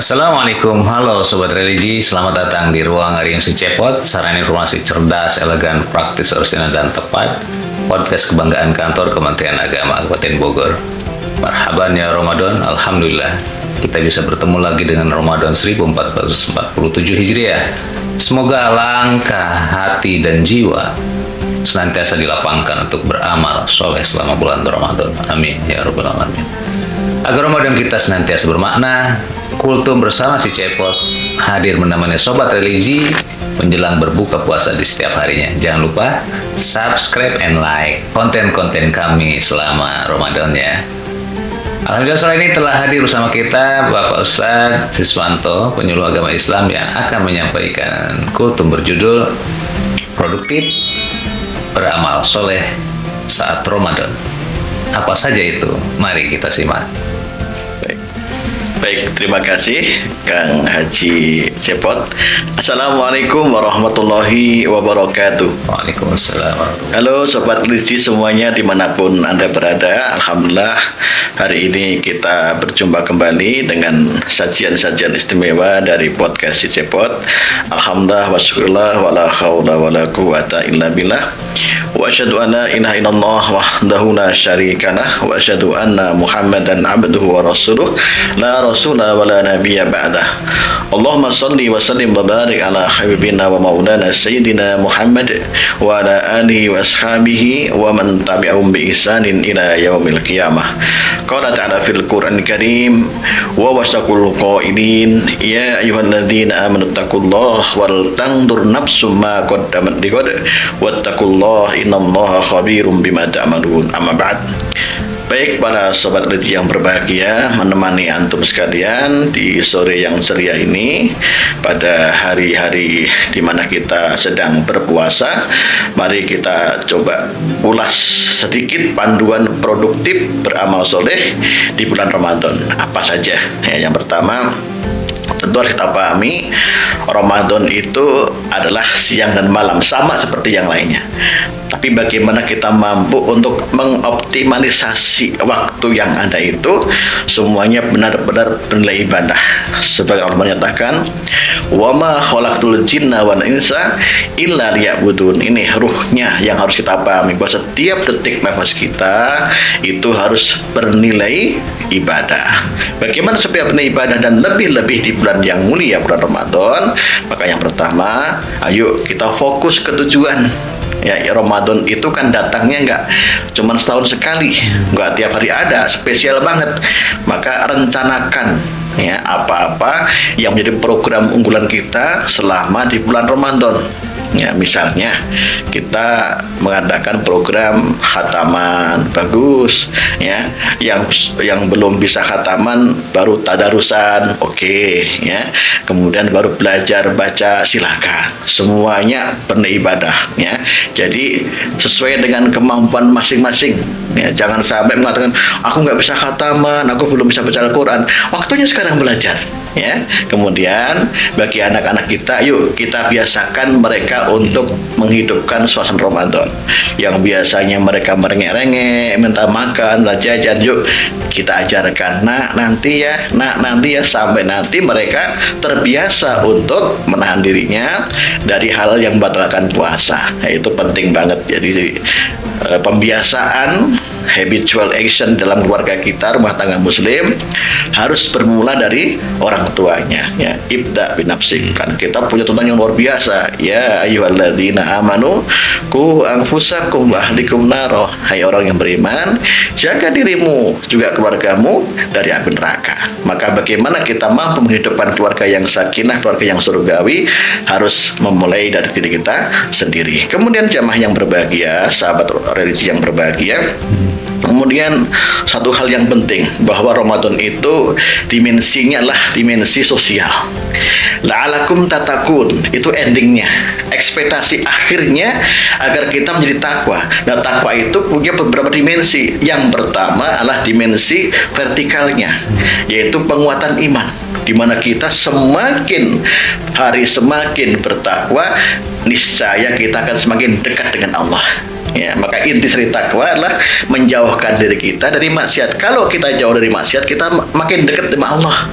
Assalamualaikum, halo Sobat Religi, selamat datang di ruang Ari Yungsi Cepot, saran informasi cerdas, elegan, praktis, orisinal, dan tepat, podcast kebanggaan kantor Kementerian Agama Kabupaten Bogor. Marhaban ya Ramadan, Alhamdulillah, kita bisa bertemu lagi dengan Ramadan 1447 Hijriah. Semoga langkah hati dan jiwa senantiasa dilapangkan untuk beramal soleh selama bulan Ramadan. Amin ya Rabbal Alamin. Agar Ramadan kita senantiasa bermakna, Kultum bersama si Cepot hadir menemani Sobat Religi menjelang berbuka puasa di setiap harinya. Jangan lupa subscribe and like konten-konten kami selama Ramadan ya. Alhamdulillah sore ini telah hadir bersama kita Bapak Ustadz Siswanto, penyuluh agama Islam yang akan menyampaikan kultum berjudul Produktif Beramal Soleh Saat Ramadan. Apa saja itu? Mari kita simak. Baik, terima kasih Kang Haji Cepot. Assalamualaikum warahmatullahi wabarakatuh. Waalaikumsalam. Halo Sobat Religi semuanya dimanapun Anda berada. Alhamdulillah hari ini kita berjumpa kembali dengan sajian-sajian istimewa dari podcast si Cepot. Alhamdulillah wa syukurillah wa la hawla wa la quwata illa billah. Wa asyhadu anna ilaha illallah wahdahu la syarikalah wa asyhadu anna Muhammadan abduhu wa rasuluh la rasula wa la nabiyya ba'dah. Allahumma salli wa sallim wa barik ala habibina wa maulana sayyidina Muhammad wa ala alihi wa ashabihi wa man tabi'ahum bi ihsanin ila yaumil qiyamah. Qala ta'ala fil Qur'anil Karim wa wasaqul qailin ya ayyuhalladzina amanu taqullaha wal tanzur nafsum ma qaddamat lighad wattaqullaha innallaha khabirum bima ta'malun. Amma ba'd. Baik para sobat religi yang berbahagia, menemani antum sekalian di sore yang ceria ini pada hari-hari di mana kita sedang berpuasa. Mari kita coba ulas sedikit panduan produktif beramal soleh di bulan Ramadan. Apa saja? Ya, yang pertama, tentu harus kita pahami Ramadan itu adalah siang dan malam sama seperti yang lainnya. Tapi bagaimana kita mampu untuk mengoptimalisasi waktu yang ada itu semuanya benar-benar bernilai ibadah. Sebagai Allah menyatakan, "Wa ma khalaqtul jinna wal insa illa liya'budun." Ini ruhnya yang harus kita pahami, bahwa setiap detik nafas kita itu harus bernilai ibadah. Bagaimana supaya bernilai ibadah dan lebih-lebih di bulan yang mulia bulan Ramadan? Maka yang pertama, ayo kita fokus ke tujuan. Ya, Ramadan itu kan datangnya nggak cuma setahun sekali, nggak tiap hari ada, spesial banget. Maka rencanakan ya apa-apa yang menjadi program unggulan kita selama di bulan Ramadan. Ya, misalnya kita mengadakan program khataman, bagus ya. Yang belum bisa khataman baru tadarusan, oke ya. Kemudian baru belajar baca, silakan. Semuanya bernilai ibadah ya. Jadi sesuai dengan kemampuan masing-masing. Ya, jangan sampai mengatakan aku nggak bisa khataman, aku belum bisa baca Al-Quran. Waktunya sekarang belajar. Ya, kemudian bagi anak-anak kita, yuk kita biasakan mereka untuk menghidupkan suasana Ramadan. Yang biasanya mereka merengek-rengek, minta makan, jajan, yuk kita ajarkan, nanti ya, sampai nanti mereka terbiasa untuk menahan dirinya dari hal yang membatalkan puasa. Nah, itu penting banget. Jadi pembiasaan habitual action dalam keluarga kita, rumah tangga muslim harus bermula dari orang tuanya ya. Ibda binafsik, kan kita punya tuntunan yang luar biasa. Ya ayyuhalladzina amanu qu anfusakum wa ahlikum naro. Hai orang yang beriman, jaga dirimu juga keluargamu dari api neraka. Maka bagaimana kita mampu menghidupkan keluarga yang sakinah, keluarga yang surgawi, harus memulai dari diri kita sendiri. Kemudian jamaah yang berbahagia, sahabat religi yang berbahagia, kemudian satu hal yang penting, bahwa Ramadan itu dimensinya adalah dimensi sosial. La'alakum tatakun, itu endingnya, ekspektasi akhirnya agar kita menjadi takwa. Nah, takwa itu punya beberapa dimensi. Yang pertama adalah dimensi vertikalnya, yaitu penguatan iman, di mana kita semakin hari semakin bertakwa, niscaya kita akan semakin dekat dengan Allah. Ya, maka inti dari takwa adalah menjauhkan diri kita dari maksiat. Kalau kita jauh dari maksiat, kita makin dekat dengan Allah.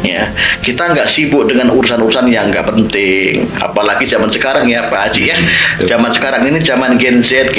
ya. Kita nggak sibuk dengan urusan-urusan yang nggak penting. Apalagi zaman sekarang ya Pak Haji ya. Zaman sekarang ini zaman Gen Z,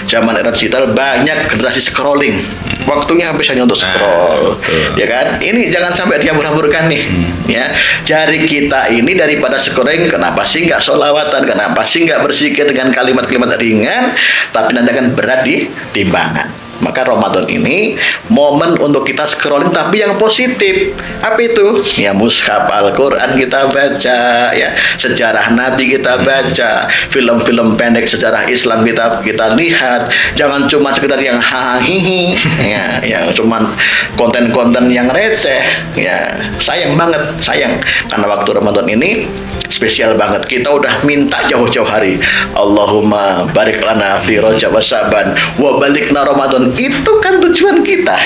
zaman era digital, banyak generasi scrolling. Waktunya habis hanya untuk scroll, ya kan? Ini jangan sampai dihambur-hamburkan nih, ya. Jari kita ini daripada scrolling, kenapa sih nggak sholawatan? Kenapa sih nggak berzikir dengan kalimat-kalimat ringan? Tapi nanti akan berat di timbangan. Maka Ramadan ini momen untuk kita scrolling tapi yang positif. Apa itu? Ya mushaf Al-Quran kita baca, ya sejarah Nabi kita baca, film-film pendek sejarah Islam kita lihat. Jangan cuma sekedar yang hahihi, ya, yang cuma konten-konten yang receh. Ya sayang banget, sayang karena waktu Ramadan ini spesial banget. Kita udah minta jauh-jauh hari, Allahumma barik lana fi Rajab wa Sa'ban wa balikna Ramadan. Itu kan tujuan kita,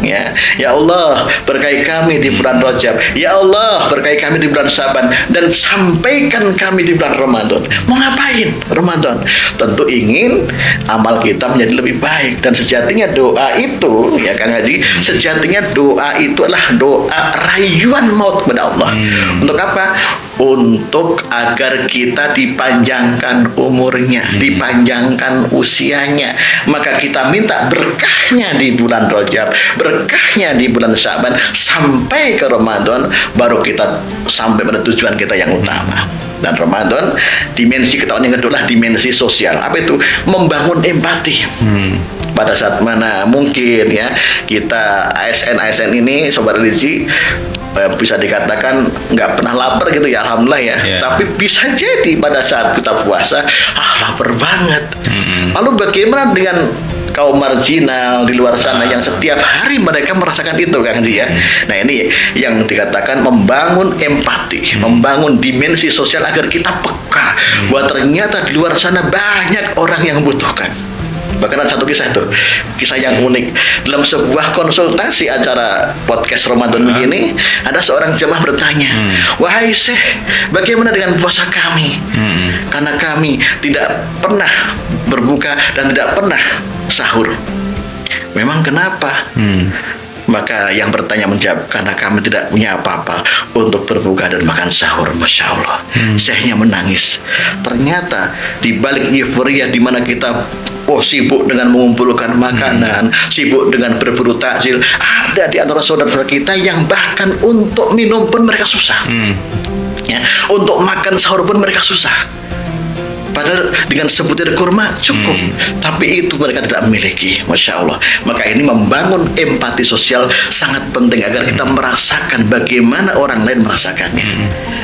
ya. Ya Allah, berkahi kami di bulan Rajab. Ya Allah, berkahi kami di bulan Sa'ban, dan sampaikan kami di bulan Ramadan. Mau ngapain Ramadan? Tentu ingin amal kita menjadi lebih baik. Dan sejatinya doa itu, ya Kang Haji, sejatinya doa itu adalah doa rayuan maut kepada Allah. Untuk apa? Untuk agar kita dipanjangkan umurnya, dipanjangkan usianya. Maka kita minta berkahnya di bulan Rajab, berkahnya di bulan Sa'ban, sampai ke Ramadan, baru kita sampai pada tujuan kita yang utama. Dan Ramadan, dimensi ketahuan yang kedua adalah dimensi sosial. Apa itu? Membangun empati. Pada saat mana mungkin ya kita ASN ini Sobat Religi bisa dikatakan nggak pernah lapar gitu ya, alhamdulillah ya. Tapi bisa jadi pada saat kita puasa, lapar banget. Lalu bagaimana dengan kaum marginal di luar sana yang setiap hari mereka merasakan itu, Kang Haji ya. Nah ini yang dikatakan membangun empati, membangun dimensi sosial agar kita peka bahwa ternyata di luar sana banyak orang yang membutuhkan. Bahkan ada satu kisah itu, kisah yang unik. Dalam sebuah konsultasi acara podcast Ramadan begini, ada seorang jemaah bertanya, wahai Syekh, bagaimana dengan puasa kami? Karena kami tidak pernah berbuka dan tidak pernah sahur. Memang kenapa? Maka yang bertanya menjawab, karena kami tidak punya apa-apa untuk berbuka dan makan sahur. Masya Allah. Syekhnya menangis. Ternyata di balik euforia di mana kita sibuk dengan mengumpulkan makanan, sibuk dengan berburu takjil, ada di antara saudara-saudara kita yang bahkan untuk minum pun mereka susah. Ya, untuk makan sahur pun mereka susah. Padahal dengan sebutir kurma cukup, tapi itu mereka tidak memiliki. Masya Allah. Maka ini membangun empati sosial sangat penting agar kita merasakan bagaimana orang lain merasakannya.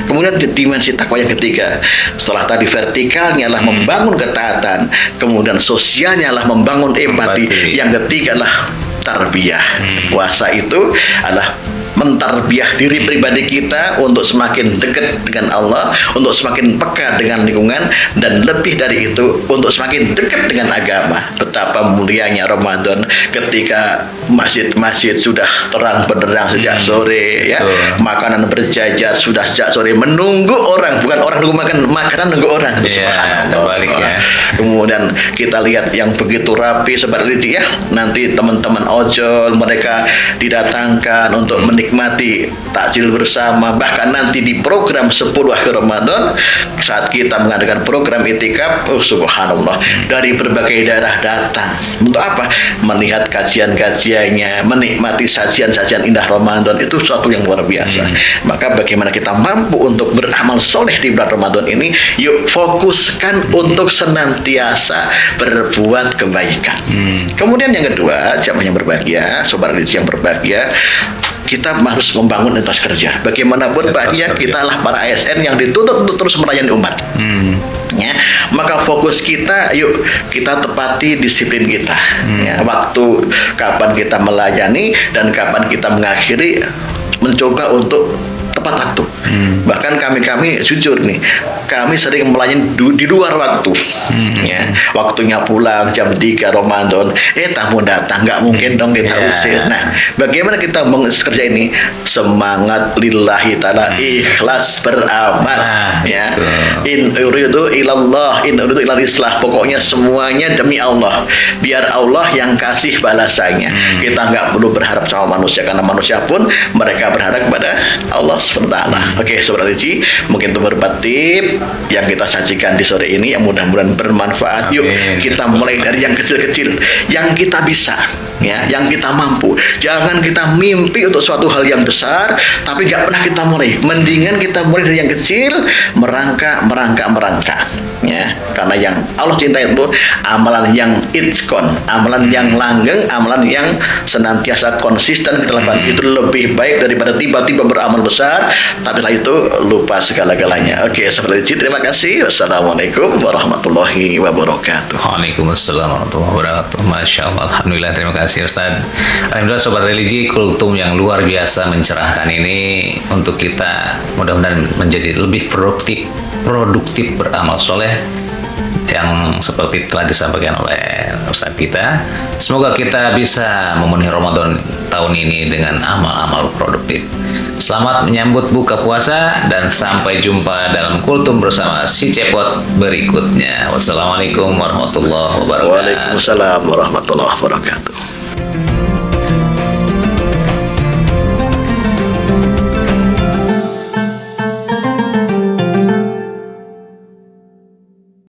Kemudian dimensi takwa yang ketiga, setelah tadi vertikalnya adalah membangun ketaatan, kemudian sosialnya adalah membangun empati. Yang ketiga adalah tarbiyah. Puasa itu adalah mentarbiah diri pribadi kita untuk semakin dekat dengan Allah, untuk semakin peka dengan lingkungan, dan lebih dari itu untuk semakin dekat dengan agama. Betapa mulianya Ramadan ketika masjid-masjid sudah terang benderang sejak sore, ya, makanan berjajar sudah sejak sore menunggu orang, bukan orang nunggu makan, makanan nunggu orang. Terbalik ya. Kemudian kita lihat yang begitu rapi seperti itu ya, nanti teman-teman ojol mereka didatangkan untuk menikmati takjil bersama. Bahkan nanti di program 10 akhir Ramadan saat kita mengadakan program itikaf, subhanallah, dari berbagai daerah datang. Untuk apa? Melihat kajian-kajiannya, menikmati sajian-sajian indah Ramadan. Itu suatu yang luar biasa. Maka bagaimana kita mampu untuk beramal soleh di bulan Ramadan ini? Yuk fokuskan untuk senantiasa berbuat kebaikan. Kemudian yang kedua, jamaah yang berbahagia, sobat religi yang berbahagia, kita harus membangun etos kerja. Bagaimanapun Pak Dia, kita lah para ASN yang dituntut untuk terus melayani umat. Ya, maka fokus kita, yuk kita tepati disiplin kita. Ya, waktu kapan kita melayani dan kapan kita mengakhiri, mencoba untuk tepat waktu. Bahkan kami jujur nih, kami sering melayani di luar waktu. Ya, waktunya pulang jam 3 Ramadan, tamu datang, nggak mungkin dong kita Ya. usir. Nah, bagaimana kita kerja ini? Semangat lillahi ta'ala, ikhlas beramal. Nah, Ya, gitu. in uridu ilallah, in uridu ilal islah. Pokoknya semuanya demi Allah, biar Allah yang kasih balasannya. Kita nggak perlu berharap sama manusia, karena manusia pun mereka berharap kepada Allah SWT. Oke, Sobat Religi, mungkin itu beberapa tip yang kita sajikan di sore ini yang mudah-mudahan bermanfaat. Yuk Amin. kita mulai dari yang kecil-kecil, yang kita bisa, ya, yang kita mampu. Jangan kita mimpi untuk suatu hal yang besar tapi nggak pernah kita mulai. Mendingan kita mulai dari yang kecil, merangkak, ya. Karena yang Allah cintai itu amalan yang itqon, amalan yang langgeng, amalan yang senantiasa konsisten kita lakukan. Itu lebih baik daripada tiba-tiba beramal besar tapi setelah itu lupa segala-galanya. Oke, seperti itu. Terima kasih. Wassalamualaikum warahmatullahi wabarakatuh. Waalaikumsalam warahmatullahi wabarakatuh. Masya Allah, Alhamdulillah, terima kasih Ustaz. Alhamdulillah Sobat Religi, kultum yang luar biasa mencerahkan ini untuk kita mudah-mudahan menjadi lebih produktif beramal soleh yang seperti telah disampaikan oleh Ustaz kita. Semoga kita bisa memenuhi Ramadan tahun ini dengan amal-amal produktif. Selamat menyambut buka puasa dan sampai jumpa dalam kultum bersama si Cepot berikutnya. Wassalamualaikum warahmatullahi wabarakatuh. Waalaikumsalam warahmatullahi wabarakatuh.